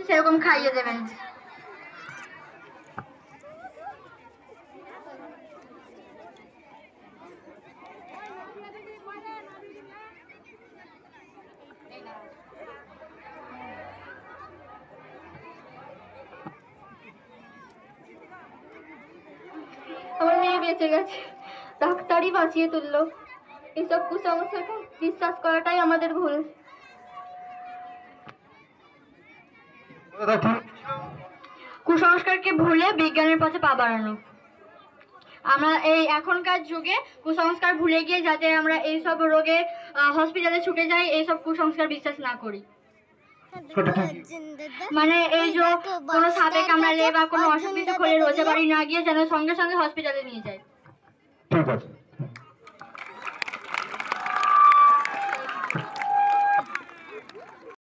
সেরকম খাইয়ে দেবেন। আমার মেয়ে বেঁচে গেছে, ডাক্তারই বাঁচিয়ে তুললো। এসব কুসংস্কারকে বিশ্বাস করাটাই আমাদের ভুল। কুসংস্কারকে ভুলে বিজ্ঞানের পথে পা বাড়ানো। আমরা এই এখনকার যুগে কুসংস্কার ভুলে গিয়ে যাতে আমরা এইসব রোগে হসপিটালে ছুটে যাই, এইসব কুসংস্কার বিশ্বাস না করি। মানে এই যে কোনো সাপে কামড়ালে বা কোনো অসুখ বিসুখ হলে রোজা বাড়ি না গিয়ে যেন সঙ্গে সঙ্গে হসপিটালে নিয়ে যায়। ঠিক আছে।